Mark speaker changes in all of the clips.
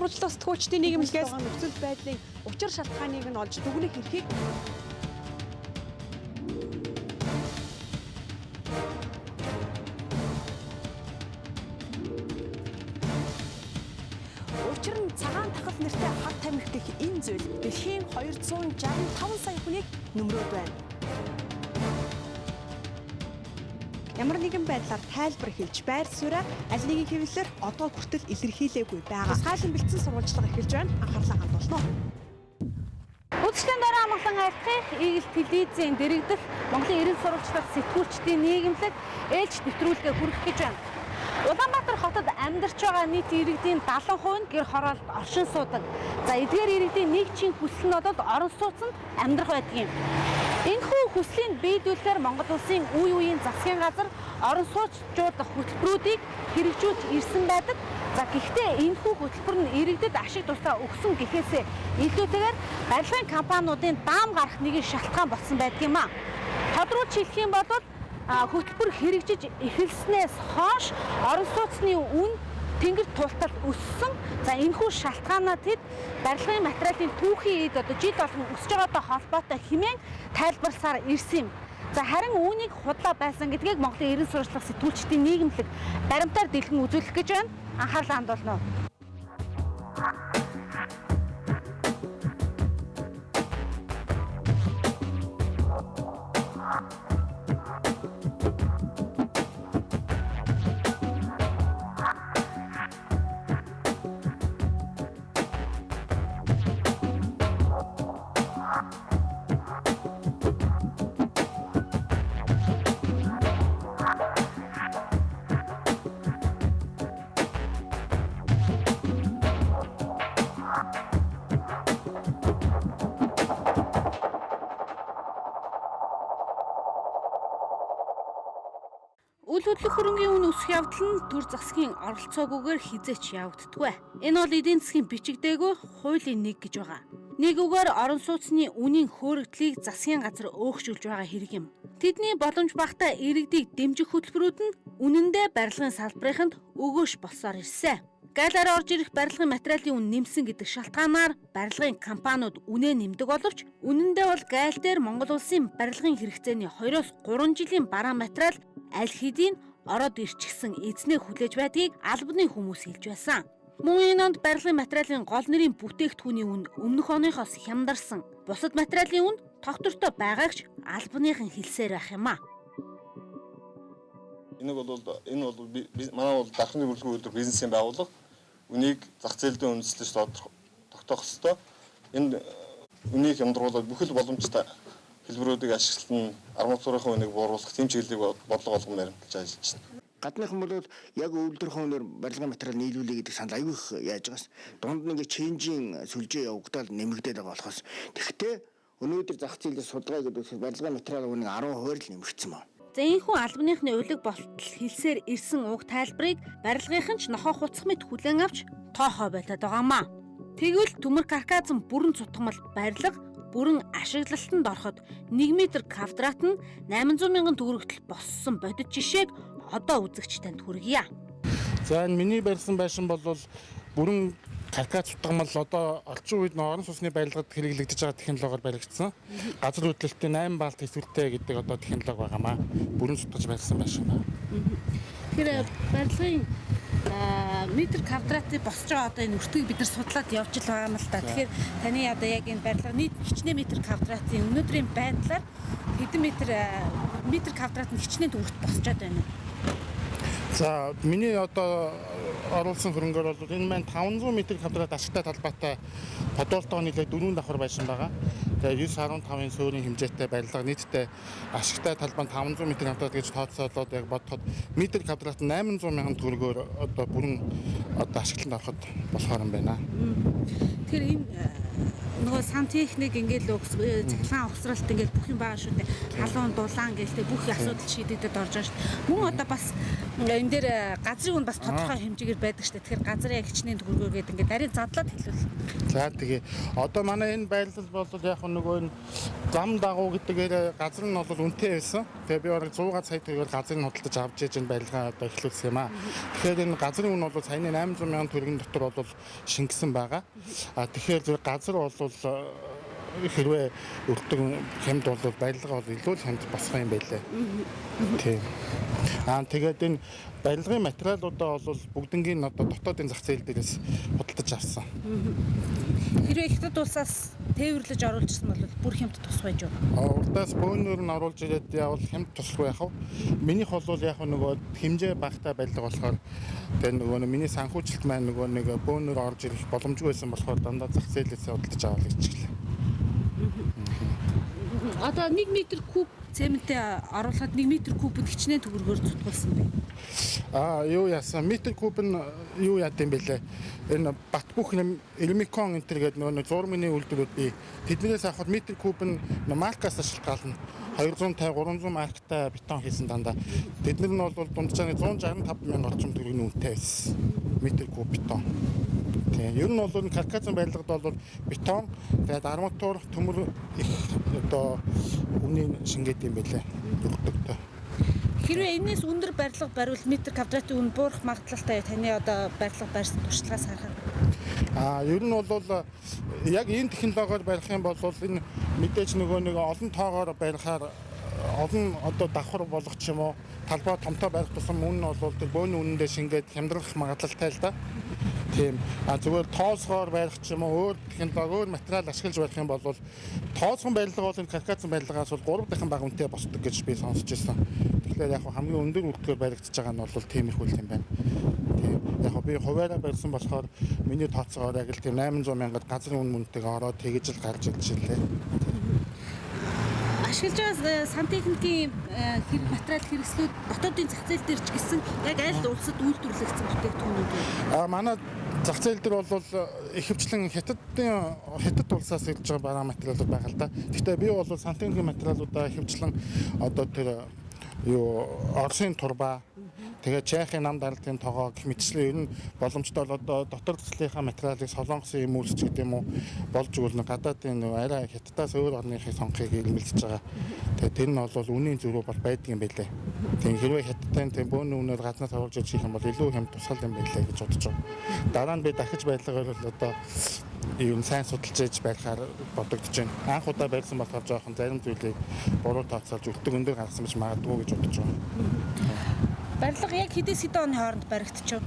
Speaker 1: сурвалжлах сэтгүүлчдийн нийгэмлэгээс нөхцөл байдлын учир шалтгааныг нь олж дүгнэх эрхийг учир нь цагаан тахал нэртэй хад тамхи гэх энэ зүйл дэлхийн 265 сая хүнийг нөмрөөд байна. Ямар нэгэн байдлаар тайлбар хэлж байр сууриа аль нэгэн хэвлэлээр одоо хүртэл илэрхийлээгүй байгаа. Тусгаалan бэлдсэн сурвалжлага эхэлж байна. Анхаарлаа хандуулна уу?
Speaker 2: Үзэгчдийн дараа амгалан айлтгах Игэл телевизийн дэрэгдэх Монголын эрен сурвалжлах сэтгүүлчдийн нийгэмлэг ээлж нэвтрүүлгээ хүргэх гэж байна. Улаанбаатар хотод амьдарч байгаа нийт иргэдийн 70% нь гэр хороолт оршин суудаг. За эдгээр иргэдийн нэг чин хүсэл нь бол орон сууцнд амьдрах байдаг юм. Энэхүү хүслийн биедүүлэхээр Монгол улсын үе үеийн засгийн газар орон сууцчуудах хөтөлбөрүүдийг хэрэгжүүлж ирсэн байдаг. За гэхдээ энэхүү хөтөлбөр нь иргэдэд ашиг тусаа өгсөн гэхээсээ илүүтэйгээр барилгын компаниудын даам гарах нэгэн шалтгаан болсон байдаг юм а. Тодруулж хэлэх юм бол хөтөлбөр хэрэгжиж эхэлснээс хойш орон сууцны үн тэнгэр тултал өссөн. За энэхүү шалтгаанаа тэд барилгын материалын түүхийн эд одоо жил болгон өсөж байгаатай холбоотой хэмээн тайлбарласаар ирсэн юм. За харин үүнийг худлаа байсан гэдгийг Монголын эрен сурвалжлах сэтгүүлчдийн нийгэмлэг баримтаар дэлгэн үзүүлэх гэж байна. Анхаарлаа хандуулна уу? Үл хөдлөх хөрөнгийн үн өсөх явдал нь төр засгийн оролцоогүйгээр хизээч явагддаггүй. Энэ бол эдийн засгийн бичигдээгүй хуулийн нэг гэж байгаа. Нэг үгээр орон сууцны үнийн хөөрөгдлийг засгийн газар өөгшүүлж байгаа хэрэг юм. Тэдний боломж багтаа иргэдийг дэмжих хөтөлбөрүүд нь үнэндээ барилгын салбарынханд өгөөш болсоор ирсэн. Гайлаар орж ирэх барилгын материалын үн нэмсэн гэдэг шалтгаанаар барилгын компаниуд үнэ нэмдэг боловч үнэндээ бол гайл дээр Монгол улсын барилгын хэрэгцээний 2-3 жилийн бараа материал аль хэдийн ороод ирчихсэн эзнээ хүлээж байдгийг албаны хүмүүс хэлж байсан. Мөн энэ онд барилгын материалын гол нэрийн бүтээгдэхүүний үн өмнөх оныхоос хямдарсан. Бусад материалын үн тогтвортой байгаагч албаныхан хэлсээр байх юм а.
Speaker 3: Энэ бол манай бол дархны хөрөлгөө өдөр бизнесийн байгууллага үнийг зах зээлдээ үндэслэж тогтоох ёстой. Энэ үнийг хямдруулаад бүхэл боломжтой хэлбэрүүдийг ашиглан арматурын үнийг бууруулах тийм чиглэлийг бодлого болгон баримталж ажиллаж байна.
Speaker 4: Гадныхан бол яг өвлөрхөн үнээр барилгын материал нийлүүлээ гэдэг санал аягүй их яаж байгаас дунд нь ингээ ченжийн сүлжээ явагдаад нэмэгдээд байгаа болохоос тэгтээ өнөөдөр зах зээлд судалгаа гэдэг барилгын материал үнийн 10% л нэмэгдсэн байна.
Speaker 2: За энэхүү албаныхны улиг болтол хэлсээр ирсэн уг тайлбарыг барилгынхан ч нохоо хуцах мэт хүлээн авч тоохоо байлаад байгаамаа. Тэгвэл төмөр карказан бүрэн цутгамал барилга бүрэн ашиглалтанд ороход 1 м квадрат нь 800 мянган төгрөгтөл боссон бодит жишээг одоо үзэгч танд хүргье.
Speaker 5: За энэ миний барьсан байшин бол бүрэн каркас цутгамал одоо орчин үед орон сууцны барилгад хэрэглэгдэж байгаа технологиор баригдсан. Газар хөдлөлтийн 8 балт хэсвэлтэй гэдэг одоо технологи байгаамаа. Бүрэн цутгаж барьсан байшин байна.
Speaker 2: Тэгэхээр барилгын метр квадратын босч байгаа одоо энэ өртгийг бид нар судлаад явж л байгаа юм л та. Тэгэхээр таны одоо яг энэ барилга нийт хичнээн метр квадратын өнөөдрийн байдлаар хэдэн метр квадрат нь хичнээн төгрөгт босчоод байна.
Speaker 5: За миний одоо оруулсан хөрөнгөөр бол энэ маань 500 м2 ашигтай талбайтай подуултаа нийлээ 4 давхар байшин байгаа. Тэгээ 9.5-ын суурийн хэмжээтэй барилга нийтдээ ашигтай талбай нь 500 м2 гэж тооцоолоод яг бодоход метр квадрат 800 мянган төгрөгөөр одоо бүрэн одоо ашиглалтанд ороход болохоор юм байна.
Speaker 2: Тэгэхээр энэ нөгөө сан техник ингээд л цахилгаан ухсралт ингээд бүх юм байгаа шүү дээ. Халуун дулаан гээл тэг бүх асуудал шийдэгдэж орж байгаа шүү дээ. Мөн одоо бас Энэ дээр газрын үн бас тодорхой хэмжээгээр байдаг шүү дээ. Тэгэхээр газрын яг хичнээн төгрөгөөр гэдэг ингээд нарийн задлаад хэлвэл.
Speaker 5: За тэгээ одоо манай энэ байрлал бол яг нөгөө энэ зам дагуу гэдгээр газар нь бол үнэтэй байсан. Тэгээ би бараг 100 сая төгрөгөөр газрыг худалдаж авч ээж энэ барилгаа одоо эхлүүлсэн юм аа. Тэгэхээр энэ газрын үн бол саяны 800 мянган төгрөгийн дотор бол шингэсэн байгаа. Тэгэхээр газар бол хэрвээ өртөг хямд бол барилга бол илүү л хямд босох юм байлээ. Тийм. Тэгээд энэ барилгын материалуудаа бол бүгднгийн одоо дотоодын зах зээл дээрээс худалдаж авсан.
Speaker 2: Хэрвээ хятад улсаас тээвэрлэж оруулжсэн бол бүр хямд тус байж юу?
Speaker 5: Урдаас бөөнөр нь оруулж ирээд явал хямд тусгүй яах вэ? Минийх бол яг нөгөө хэмжээ багтаа барилга болохоор тэгээ нөгөө миний санхүүжилт маань нөгөө нэг бөөнөр орж ирэх боломжгүй байсан болохоор дандаа зах зээлээс худалдаж аваад ичгэлээ.
Speaker 2: Одоо 1 м куб цементээ оруулахад 1 м кубд хичнээн төгрөгөөр зүтгүүлсэн бэ.
Speaker 5: Юу яасан? Метр куб нь юу яд юм бэлээ? Энэ бат бүх Элмикон энтер гэдэг нөгөө зурмын үйлдвэрүүд бий. Тэднээс авахд метр куб нь маркаас шалтгаална. 250 300 марктай бетон хийсэн дандаа. Тэднэр нь бол дунджааны 165 мянган орчим төгрөгийн үнэтэй байсан. Метр куб бетон. Тийм. Ер нь бол каркасын барилгад бол бетон, тэгээд арматур, төмөр их одоо үнийн шингээд юм бэлээ. Өртөгтэй.
Speaker 2: Хэрвээ энэс өндөр барилга бариул метр квадратын үн буурах магадлалтай таны одоо барилга барьсан туршлагаас харахад.
Speaker 5: Ер нь бол яг энэ технологиор барих юм бол энэ мэдээж нөгөө нэг олон тоогоор барихаар олон одоо давхар болгох ч юм уу талбай томтой барих тусам үн нь бол тэр бөөний үнэндээ шингээд хямдрах магадлалтай л да. Тийм. Зүгээр тоосгоор барих ч юм уу өөр технологи өөр материал ашиглаж барих юм бол тоосгон барилга бол энэ каркасын барилгаас бол 3 дахин бага үнэтэй босдог гэж би сонсч байсан. Тэгэхээр яг хамгийн өндөр үрдгээр баригдаж байгаа нь бол тиймэрхүү юм байна. Тийм. Яг би хуваараа барьсан болохоор миний тооцоогоор яг л тийм 800 мянгад газрын үн мөнтэйгээ ороод тэгэж л гарч ирж илээ.
Speaker 2: Ашиглаж байгаа сантехникийн материал хэрэгслүүд дотоодын зах зээл дээр ч гэсэн яг аль улсад үйлдвэрлэгдсэн бүтээгдэхүүнүүд вэ?
Speaker 5: Манай зах зээл дээр бол ихэвчлэн хятад улсаас ирж байгаа бараа материалууд байгаа л да. Гэхдээ би бол сантехникийн материалуудаа ихэвчлэн одоо тэр Оросын турба тэгээд Чехийн нам даралтын тоогоо гэх мэтчлэн ер нь боломжтой бол одоо дотор төслийнхаа материалыг солонгосын юм үйлч гэдэг юм уу болж өгнө гадаадын арай хятадаас өөр орныхыг сонгохыг илмэлж байгаа. Тэгээд тэр нь бол үнийн зөрүү бол байдаг юм байлээ. Тийм хэрвээ хятадын тийм бөөний үнээр гаднаас оруулж ирж их юм бол илүү хэм тусгал юм байлээ гэж бодож байгаа. Дараа нь би дахиж байдлаар бол одоо юм сайн судалж ээж байхаар бодогдож байна. Анх удаа барьсан болохоор жоохон зарим зүйлийг буруу тооцоолж өртөг өндөр гаргасан гэж магадгүй гэж бодож байгаа.
Speaker 2: Барилга яг хэдээс хэдэн оны хооронд баригдчихв?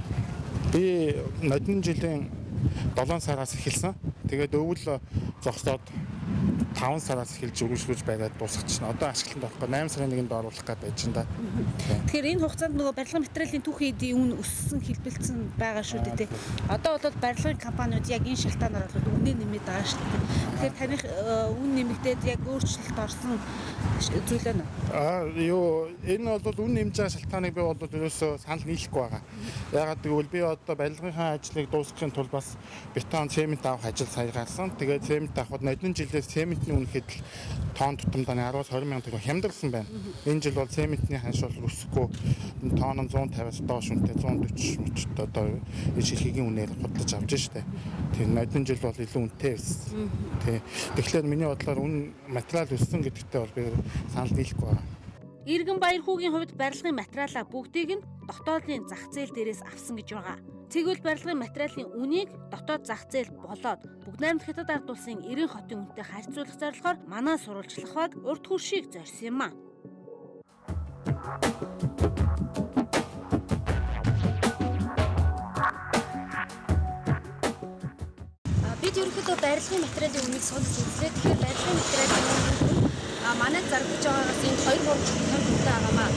Speaker 5: Би нодны жилийн 7 сараас эхэлсэн. Тэгээд өвөл зогсоод 5 сараас эхэлж өргөжлөж байгаад дуусчихна. Одоо ашиглалтанд авахгүй 8 сарын 1-нд оруулах гэж байж байна да.
Speaker 2: Тэгэхээр энэ хугацаанд нөгөө барилгын материалын түүхийн эдийн үн өссөн хэлбэлцсэн байгаа шүү дээ. Одоо бол барилгын компаниуд яг энэ шалтгаанаар бол үнэ нэмээд байгаа шүү дээ. Тэгэхээр таних үн нэмэгдээд яг өөрчлөлт орсон зүйл байна уу?
Speaker 5: Энэ бол үн нэмж байгаа шалтгааныг би бол ерөөсөө санал нийлэхгүй байгаа. Ягаад гэвэл би одоо барилгынхаа ажлыг дуусгахын тулд бас бетон, цемент авах ажил сая гарсан. Тэгээд цемент авахд нодны жилээс цементний үн хэд тонн тутамдаа 10-аас 20 мянган төгрөг хямдарсан байна. Энэ жил бол цементний ханш бол өсөхгүй тонн 150-аас доош үнэтэй 140 одоо ижлэгийн үнээр худалдаж авч штэ. Тэр нодны жил бол илүү үнэтэй байсан. Тэгэхээр миний бодлоор үн материал өссөн гэдэгтээ бол би санал нийлэхгүй байна.
Speaker 2: Иргэн Баярхүүгийн хувьд барилгын материалаа бүгдийг нь дотоодын зах зээл дээрээс авсан гэж байгаа. Тэгвэл барилгын материалын үнийг дотоод зах зээл болоод Бүгд найрамд Хятад ард улсын 90 хотын үнэтэй харьцуулах зорилгоор манай сурвалжлах баг урд хуршийг зорьсон юм а. Бид ерөнхийдөө барилгын материалын үнийг сонирхож үзлээ. Тэгэхээр барилгын материалын үн манайд зарагдаж байгаагаас энэ 2-3 тоннтой байгаамаа.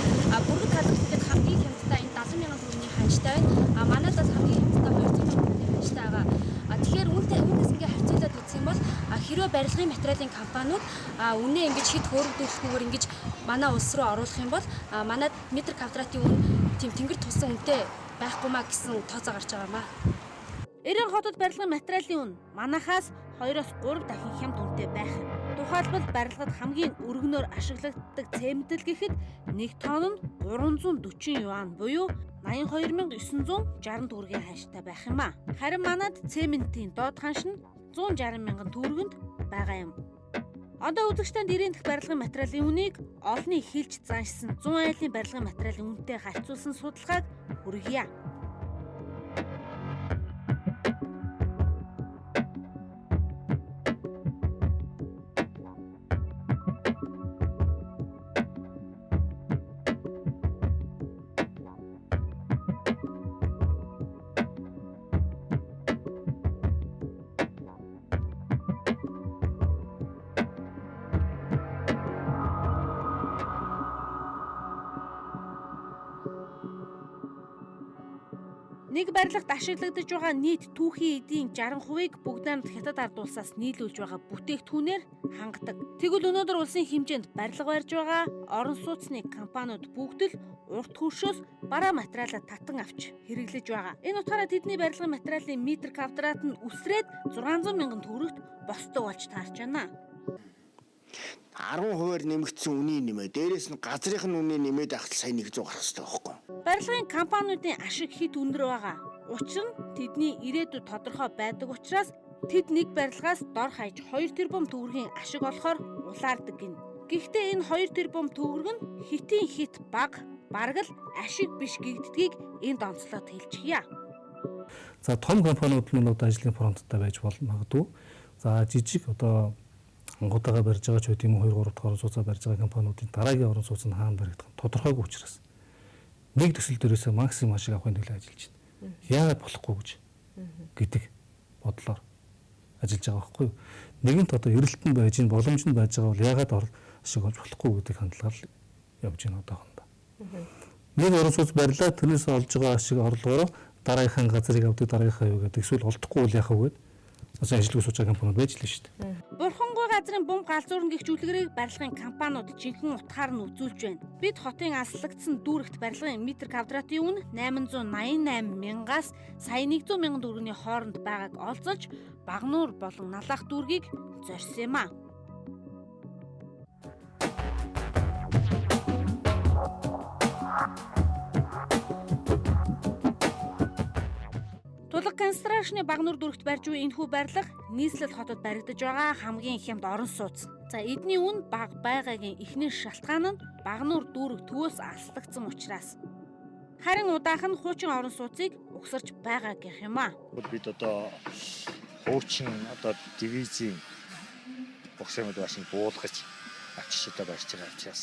Speaker 2: Бүргэд халдварлалт хамгийн хямдтай энэ 70 мянган төгрөгийн ханштай байна. Манайдаас хамгийн хямдтай 200 мянган төгрөгийн ханштай байгаа. Тэгэхээр үүнээс ингээ харьцуулаад үзэх юм бол хэрвээ барилгын материалын компаниуд үнэ ингэж хэд хөөрөгдүүлэхгүйгээр ингэж манай улс руу оруулах юм бол манайд метр квадратын үн тийм тэнгэр тулсан үнэтэй байхгүй маа гэсэн тооцоо гарч байгаамаа. Эрийн хотод барилгын материалын үн манайхаас 2-3 дахин хямд үнэтэй байх. Тухайлбал барилгад хамгийн өргөнөөр ашиглагддаг цементл гэхэд 1 тонн нь 340 юан буюу 82,960 төгрөгийн ханштай байх юм а. Харин манайд цементийн доод ханш нь 160,000 төгрөгөнд байгаа юм. Одоо үзэгчдэнд 90 дахь барилгын материалын үнийг олонний хэлж заншсан 100 айлын барилгын материалын үнэтэй харьцуулсан судалгааг хүргье. Нэг барилгад ашиглагдаж байгаа нийт түүхийн эдийн 60%-ийг бүгд найрамд хятад ард улсаас нийлүүлж байгаа бүтээгдэхүүнээр хангадаг. Тэгвэл өнөөдөр улсын хэмжээнд барилга барьж байгаа орон сууцны компаниуд бүгд л урт хөршөөс бараа материалаа татан авч хэрэглэж байгаа. Энэ утгаараа тэдний барилгын материалын метр квадрат нь үсрээд 600,000 төгрөгт босдог болж таарч байна.
Speaker 4: 10% нэмэгдсэн үнийн нэмээ. Дээрээс нь газрын үнийн нэмээд ахтал сая 100 гарах хэрэгтэй байхгүй юу?
Speaker 2: Барилгын компаниудын ашиг хэд өндөр байгаа. Учир нь тэдний ирээдүйд тодорхой байдаг учраас тэд нэг барилгаас дор хаяж 2 тэрбум төгрөгийн ашиг олохоор улаардаг гин. Гэхдээ энэ 2 тэрбум төгрөг нь хитийн хит бага, бараг л ашиг биш гэгддгийг энд онцлоод хэлчихье.
Speaker 6: За том компаниуд нь одоо ажлын фронттой байж магадгүй. За жижиг одоо ангуудаа барьж байгаа ч үгүй юм 2 3 дахь орон сууцаа барьж байгаа компаниудын дараагийн орон сууц нь хаана баригдах нь тодорхойгүй учраас нэг төсөл дээрээс максимум ашиг авахын төлөө ажиллаж байна. Яагаад болохгүй гэж гэдэг бодлоор ажиллаж байгаа байхгүй юу? Нэгэнт одоо эрэлтэн байж, боломж нь байж байгаа бол яагаад ашиг олж болохгүй гэдэг хандлагаар явж байна одоохондоо. Нэг орон сууц барьлаа, тэрнээс олж байгаа ашиг орлогоороо дараагийнхаа газрыг авдаг, дараагийнхаа юу гэдэг эсвэл олдохгүй бол яах вэ? Асан ажилгүй сууж байгаа компаниуд байж л шүү дээ.
Speaker 2: Бурхангүй газрын бум галзуурн гихч үлгэрийг барилгын компаниуд жинхэнэ утгаар нь үзүүлж байна. Бид хотын аслагдсан дүүрэгт барилгын метр квадратын үн 888,000-аас сая 100,000 төгрөгийн хооронд байгааг олзолж Багнуур болон Налах дүүргийг зорьсон юм а. Тулга констракшны Багнуур дүүрэгт барьж буй энэхүү барилга нийслэл хотод баригдаж байгаа хамгийн хямд орон сууц. За эдний үн бага байгаагийн эхний шалтгаан нь Багнуур дүүрэг төвөөс алслагдсан учраас. Харин удаах нь хуучин орон сууцыг угсарч байгаа гэх юм а.
Speaker 7: Бид одоо хуучин одоо дивизийн боксермод башин буулгаж авчиж одоо барьж байгаа учраас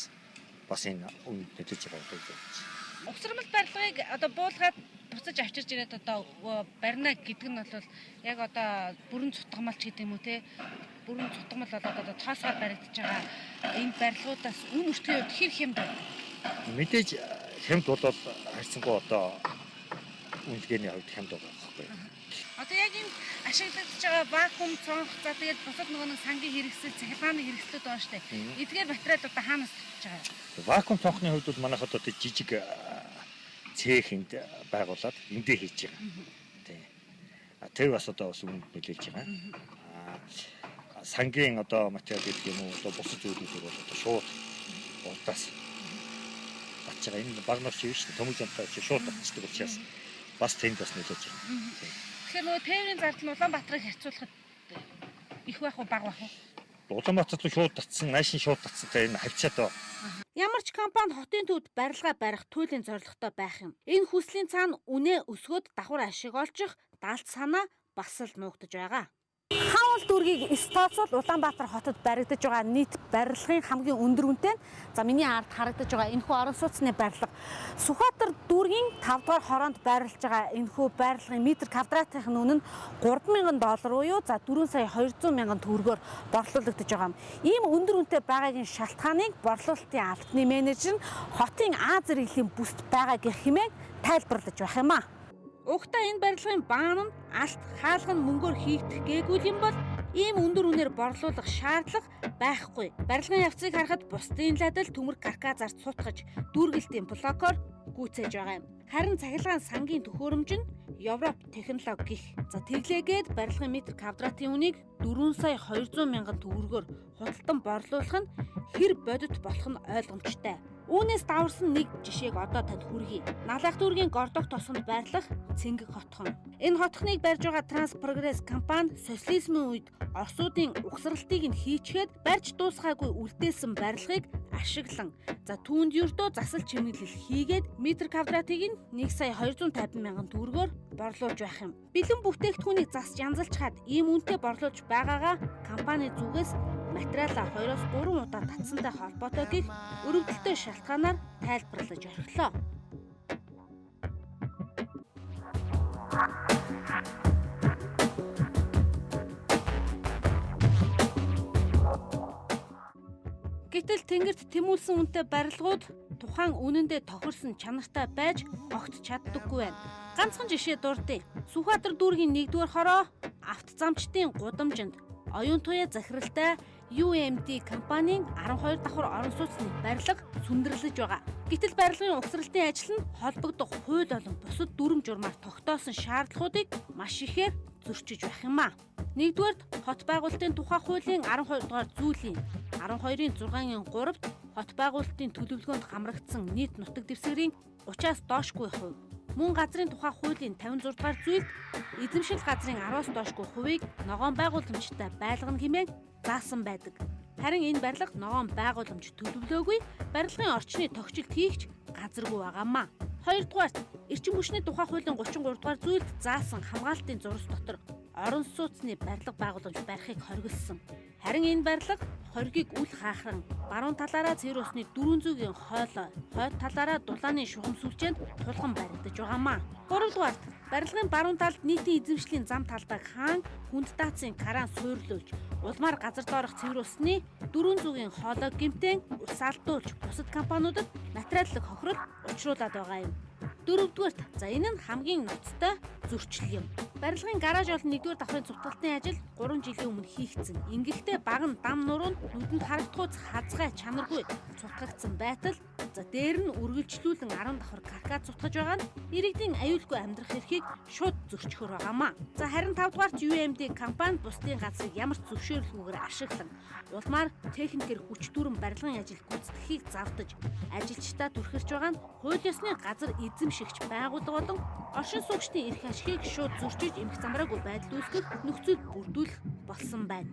Speaker 7: бас энэ үн нөлөөлж байгаа гэж.
Speaker 2: Угсармал барилгыг одоо буулгаад буцаж авчирж ирээд одоо барина гэдэг нь бол яг одоо бүрэн цутгамалч гэдэг юм уу те бүрэн цутгамал болоод одоо тоосгоор баригдаж байгаа энэ барилгуудаас үн өртгийн хувьд хэр хямд байна?
Speaker 7: Мэдээж хямд болоод харьцангуй одоо үнэлгээний хувьд хямд байгаа байхгүй.
Speaker 2: Одоо яг энэ ашиглагдаж байгаа вакуум цонх за тэгээд бусад нэг сангийн хэрэгсэл цахилгааны хэрэгслүүд байгаа штэ. Эдгээр материал одоо хаанаас татж байгаа?
Speaker 7: Вакуум цонхны хувьд бол манайх одоо жижиг цехэнд байгуулад эндээ хийж байгаа. Тий. Тэр бас одоо бас үнд нөлөөлж байгаа. Сангийн одоо материал гэдэг юм уу одоо бусад зүйлүүд бол одоо шууд урдаас батж байгаа. Энэ Багнуур шиг шүү дээ. Төмөж амтай шууд батждаг учраас бас тэнд бас нөлөөлж байгаа.
Speaker 2: Тэгэхээр нөгөө тээврийн зардал нь Улаанбаатарыг харьцуулахад их байх уу бага байх уу?
Speaker 7: Улаанбаатарт шууд татсан, наашин шууд татсантай энэ хавцаад байна.
Speaker 2: Ямар ч компани хотын төвд барилга барих туйлын зорилготой байх юм. Энэ хүслийн цаана үнэ өсгөөд давхар ашиг олчих даалт санаа бас л нуугдаж байгаа. Хаул дүүргийг стооцвол Улаанбаатар хотод баригдаж байгаа нийт барилгын хамгийн өндөр үнэтэй. За миний ард харагдаж байгаа энэхүү орон сууцны барилга Сүхбаатар дүүргийн 5 дугаар хороонд байрлаж байгаа энэхүү барилгын метр квадратын үнэ нь $3,000 буюу за 4,200,000 төгрөгөөр борлуулагдаж байгаа юм. Ийм өндөр үнэтэй байгаагийн шалтгааныг борлуулалтын албаны менежер нь хотын А зэрэглэлийн бүсд байгаа гэх хэмээн тайлбарлаж байх юм а. Угтаа энэ барилгын баан нь алт хаалган мөнгөөр хийгдэх гээгүй юм бол ийм өндөр үнээр борлуулах шаардлага байхгүй. Барилгын явцыг харахад бусдын ладал төмөр каркас зарц сутгаж дүүргэлтийн блокоор гүйцээж байгаа юм. Харин цахилгаан сангийн төхөөрөмж нь Европ технологи гэх. За тэглээгээд барилгын метр квадратын үнийг 4 сая 200 мянган төгрөгөөр худалдан борлуулах нь хэр бодит болох нь ойлгомжтой. Үүнээс даварсан нэг жишээг одоо танд хүргэе. Налах дүүргийн Гордох тосгонд байрлах Цэнгэг хотхон. Энэ хотхныг барьж байгаа Транспрогресс компани социализмын үед Оросуудын угсралтыг нь хийчихэд барьж дуусгаагүй үлдээсэн барилгыг ашиглан за түүнд ердөө засал чимэглэл хийгээд метр квадратыг нь 1 сая 250 мянган төгрөгөөр борлуулж байх юм. Бэлэн бүтээгдэхүүнийг засч янзалж хаад ийм үнэтэй борлуулж байгаагаа компани зүгээс материалаа 2-3 удаа татсантай холбоотой гэх өрөвдөлтөй шалтгаанаар тайлбарлаж орхилоо. Гэтэл тэнгэрт тэмүүлсэн үнэтэй барилгууд тухайн үнэндээ тохирсон чанартай байж огт чаддаггүй байна. Ганцхан жишээ дурдъя. Сүхбаатар дүүргийн 1-р хороо автозамчдын гудамжинд оюун туяа захиралтай UMD компанийн 12 давхар орон сууцны барилга сүндэрлэж байгаа. Гэтэл барилгын угсралтын ажил нь холбогдох хууль болон бусад дүрм журмаар тогтоосон шаардлагуудыг маш ихээр зөрчиж байх юм а. Нэгдүгээр хот байгуулалтын тухай хуулийн 12 дугаар зүйлийн 12-ын 6-ын 3-т хот байгуулалтын төлөвлөгөөнд хамрагдсан нийт нутаг дэвсгэрийн 30-аас доошгүй хувь. Мөн газрын тухай хуулийн 56 дугаар зүйлд эзэмшил газрын 10-аас доошгүй хувийг ногоон байгууламжтай байлгана хэмээн заасан байдаг. Харин энэ барилга ногоон байгууламж төлөвлөөгүй барилгын орчны тогтчлт хийгч газаргүй байгаамаа. Хоёрдугаарт эрчим хүчний тухай хуулийн 33 дугаар зүйлд заасан хамгаалтын зурс дотор орон сууцны барилга байгууламж барихыг хориглосон. Харин энэ барилга хоргийг үл хаахран баруун талаараа цэвэр усны 400-ийн хоолой, хойд талаараа дулааны шугам сүлжээнд тулган баригдаж байгаамаа. Гуравдугаарт барилгын баруун талд нийтийн эзэмшлийн зам талдаг хаан хүнд даацын караан суйрлуулж улмаар газар доорох цэвэр усны 400-ийн хоолой гэмтэн ус алдуулж бусад компаниудад материаллык хохирол учруулад байгаа юм. Дөрөвдүгээрт за энэ нь хамгийн ноцтой зөрчил юм. Барилгын гараж болон 1-р давхрын цутгалтын ажил 3 жилийн өмнө хийгдсэн. Ингэхдээ баг нь дам нуруунд нүдэнд харагдахуйц хазгай чанаргүй цутгагдсан байтал за дээр нь үргэлжлүүлэн 10 давхар каркад цутгаж байгаа нь иргэдийн аюулгүй амьдрах эрхийг шууд зөрчихөр байгаамаа. За харин 5 дугаарт UMD компани бусдын газрыг ямар ч зөвшөөрлгүйгээр ашиглан улмаар техникээр хүч дүрэн барилгын ажил гүйцэтгэхийг завдаж ажилчдаа түрхэрч байгаа нь хууль ёсны газар эзэмшигч байгууллага болон оршин суугчдын эрх ашигыг шууд зөрчиж эмх замраагүй байдал үүсгэх нөхцөл бүрдүүлэх болсон байна.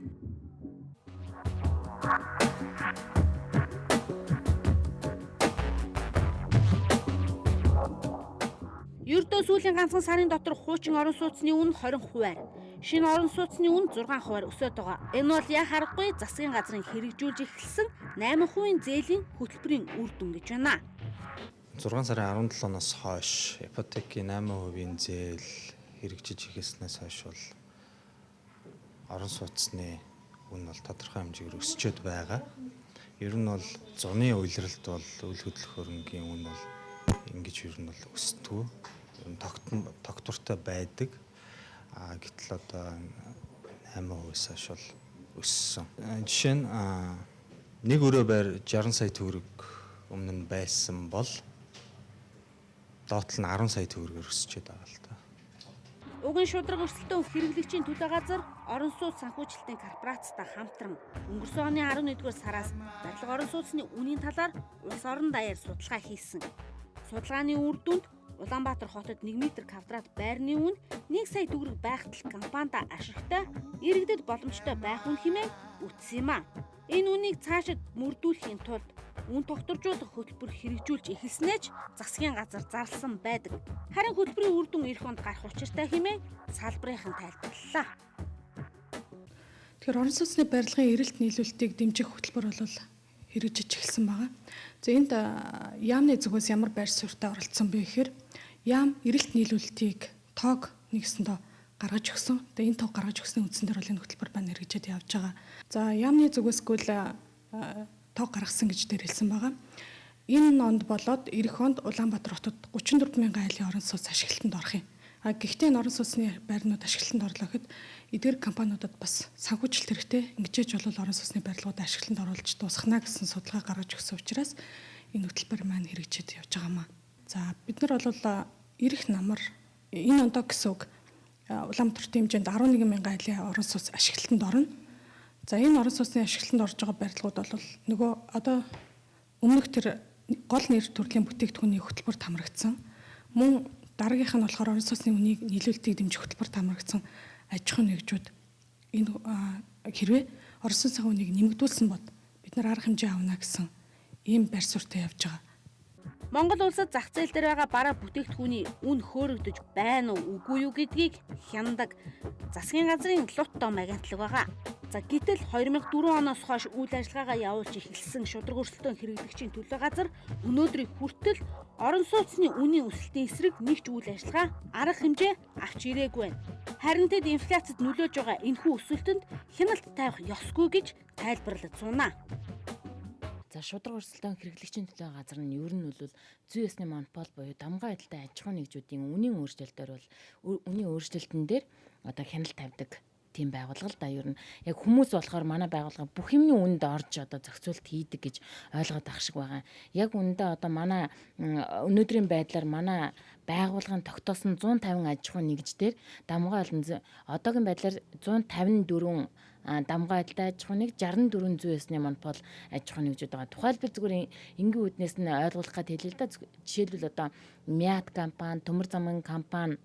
Speaker 2: Ердөө сүүлийн ганцхан сарын дотор хуучин орон сууцны үн 20 хувиар, шинэ орон сууцны үн 6 хувиар өсөж байгаа. Энэ бол яа харахгүй засгийн газрын хэрэгжүүлж эхэлсэн 8% зээлийн хөтөлбөрийн үр дүн гэж байна.
Speaker 8: 6 сарын 17-наас хойш ипотекийн 8% зээл хэрэгжиж эхэлснээс хойш бол орон сууцны үн бол тодорхой хэмжээгээр өсчөөд байгаа. Ер нь бол зуны уйлралт бол үйл хөдлөх хөрөнгийн үн бол ингэж ер нь бол өсдөг. Тогтвортой байдаг. Гэтэл одоо 8%-аас хойш бол өссөн. Жишээ нь нэг өрөө байр 60 сая төгрөг өмнө нь байсан бол доотл нь 10 сая төгрөгөөр өсчээд байгаа л та.
Speaker 2: Уган шудраг өрсөлдөөн хэрэглэгчийн төлөө газар орон сууц санхүүжилтийн корпорацтай хамтран өнгөрсөн оны 11-р сараас барилга орон сууцны үнийн талаар улс орон даяар судалгаа хийсэн. Судалгааны үр дүнд Улаанбаатар хотод 1 м квадрат байрны үн 1 сая төгрөг байхтал компанида ашигтай иргэдэд боломжтой байх үн хэмээн үтсэн юм а. Энэ үнийг цаашид мөрдүүлэхийн тулд үн тогтворжуулах хөтөлбөр хэрэгжүүлж эхэлснээр ч засгийн газар зарласан байдаг. Харин хөтөлбөрийн үр дүн эх онд гарах учиртай хэмээн салбарынхан тайлбарллаа.
Speaker 9: Тэгэхээр орон сууцны барилгын эрэлт нийлүүлэлтийг дэмжих хөтөлбөр бол хэрэгжиж эхэлсэн байгаа. За энд яамны зүгээс ямар байр суурьтай оролцсон бэ гэхээр яам эрэлт нийлүүлэлтийг тоог нэгсэндээ гаргаж өгсөн. Тэгээ энэ тоог гаргаж өгсөний үндсэн дээр бол энэ хөтөлбөр байна хэрэгжээд явж байгаа. За яамны зүгээс гүйл тоог гаргасан гэж дээр хэлсэн байгаа. Энэ онд болоод эх онд Улаанбаатар хотод 34 мянган айлын орон сууц ашиглалтанд орох юм. Гэхдээ энэ орон сууцны байрнууд ашиглалтанд орлоо гэхэд эдгээр компаниудад бас санхүүжилт хэрэгтэй. Ингэжээж бол орон сууцны барилгуудад ашиглалтанд оруулж дуусгана гэсэн судалгаа гаргаж өгсөн учраас энэ хөтөлбөр маань хэрэгжээд явж байгаамаа. За бид нар бол ирэх намар энэ ондоо гэсэн үг Улаанбаатарт хэмжээнд 11 мянган айлын орон сууц ашиглалтанд орно. За энэ орон сууцны ашиглалтанд орж байгаа барилгууд бол нөгөө одоо өмнөх тэр гол нэр төрлийн бүтээгдэхүүний хөтөлбөрт хамрагдсан. Мөн дараагийнх нь болохоор орон сууцны үнийг нийлүүлэлтийг дэмжих хөтөлбөрт хамрагдсан аж ахуйн нэгжүүд энэ хэрвээ орон сууцны үнийг нэмэгдүүлсэн бод бид нар арга хэмжээ авна гэсэн ийм байр суурьтай явж байгаа.
Speaker 2: Монгол улсад зах зээл дээр байгаа бараа бүтээгдэхүүний үн хөөрөгдөж байна уу үгүй юу гэдгийг хяндаг засгийн газрын лут дом агентлаг байгаа. За гэтэл 2004 оноос хойш үйл ажиллагаагаа явуулж эхэлсэн шудраг өрсөлдөөн хэрэглэгчийн төлөө газар өнөөдрийг хүртэл орон сууцны үнийн өсөлтийн эсрэг нэгч үйл ажиллагаа арга хэмжээ авч ирээгүй байна. Харин тэд инфляцид нөлөөж байгаа энэхүү өсөлтөнд хяналт тавих ёсгүй гэж тайлбарлаж байна.
Speaker 10: За шудраг өрсөлдөөн хэрэглэгчийн төлөө газар нь ер нь бол зүй ёсны монопол буюу дамгай адилтай аж ахуйн нэгжүүдийн үнийн өөрчлөлтөөр бол үнийн өөрчлөлтөн дээр одоо хяналт тавьдаг тийм байгууллага л да ер нь яг хүмүүс болохоор манай байгууллага бүх юмны үнэнд орж одоо зохицуулт хийдэг гэж ойлгоод ах шиг байгаа. Яг үүндээ одоо манай өнөөдрийн байдлаар манай байгууллагын тогтоосон 150 аж ахуйн нэгж дээр дамгай олон одоогийн байдлаар 154 дамгай адилтай аж ахуйн нэг 64 зүй ёсны монопол аж ахуйн нэгжүүд байгаа. Тухайлбал зүгээр энгийн үүднээс нь ойлгуулах гэж хэлээ л да. Жишээлбэл одоо Мят компани, Төмөр замын компани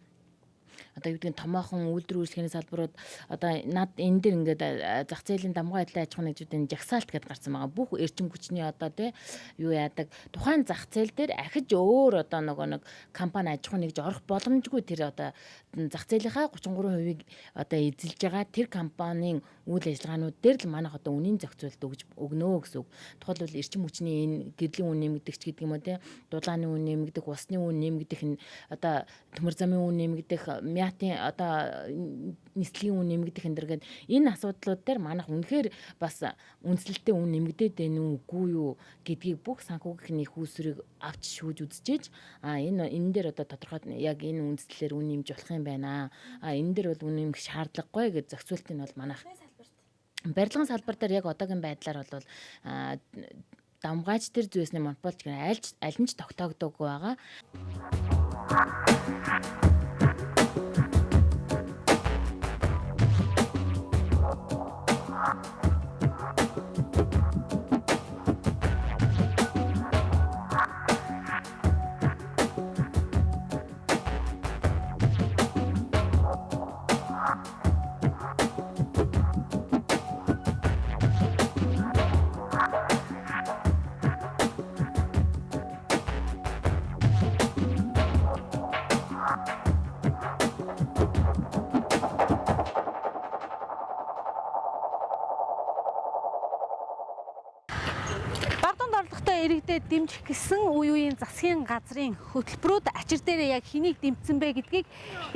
Speaker 10: одоо юу гэдгийг томоохон үйлдвэр үйлчлэгээний салбарууд одоо над энэ дэр ингээд зах зээлийн дамгай адилтай аж ахуйн нэгжүүдийн жагсаалт гэдээ гарсан байгаа. Бүх эрчим хүчний одоо тий юу яадаг тухайн зах зээл дээр ахиж өөр одоо нэг компани аж ахуйн нэгж орох боломжгүй тэр одоо зах зээлийнхаа 33%-ийг одоо эзэлж байгаа тэр компанийн үйл ажиллагаанууд дээр л манайх одоо үнийн зохицуулт өгж өгнө гэсэн үг. Тухайлбал эрчим хүчний энэ гэрлийн үн нэмэгдэгч гэдэг юм уу тий дулааны үн нэмэгдэх, усны үн нэмэгдэх нь одоо төмөр замын үн нэмэгдэх, Мятын одоо нислэгийн үн нэмэгдэх энэ энэ асуудлууд дээр манайх үнэхээр бас үнэлэлттэй үн нэмэгдээд байна уу үгүй юу гэдгийг бүх санхүүгийн их үүсвэрийг авч шүүж үзчихэж энэ дээр одоо тодорхой яг энэ үндэслэлээр үн нэмж болох юм байна. Энэ дээр бол үн нэмэх шаардлагагүй гэж зохицуулт нь бол манайх барилгын салбар дээр яг одоогийн байдлаар бол дамгайч төр зүйсний монополч аль нь ч тогтоогдоогүй байгаа. Иргэдэд дэмжих гэсэн үе үеийн засгийн газрын хөтөлбөрүүд ачир дээр яг хэнийг дэмжсэн бэ гэдгийг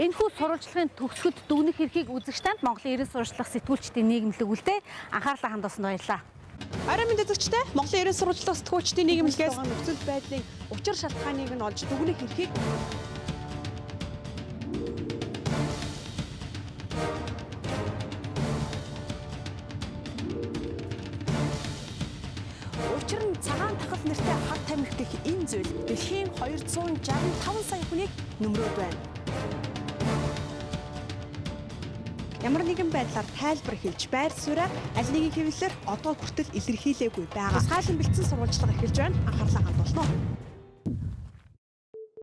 Speaker 10: энэхүү сурвалжлагын төгсгөд дүгнэх эрхийг үзэгч танд Монголын эрен сурвалжлах сэтгүүлчдийн нийгэмлэг үлдээ анхаарлаа хандуулсанд баярлалаа.
Speaker 1: Орой мэнд үзэгчтэй Монголын эрен сурвалжлах сэтгүүлчдийн нийгэмлэгээс нөхцөл байдлын учир шалтгааныг нь олж дүгнэх эрхийг учир нь цагаан тахал нэртэй хар тамхи гэх энэ зүйл дэлхийн 265 сая хүнийг нөмрөөд байна. Ямар нэгэн байдлаар тайлбар хэлж байр сууриа аль нэгэн хэвлэлээр одоо хүртэл илэрхийлээгүй байгаа. Тусгаалan бэлдсэн сурвалжлага эхэлж байна. Анхаарлаа хандуулна уу?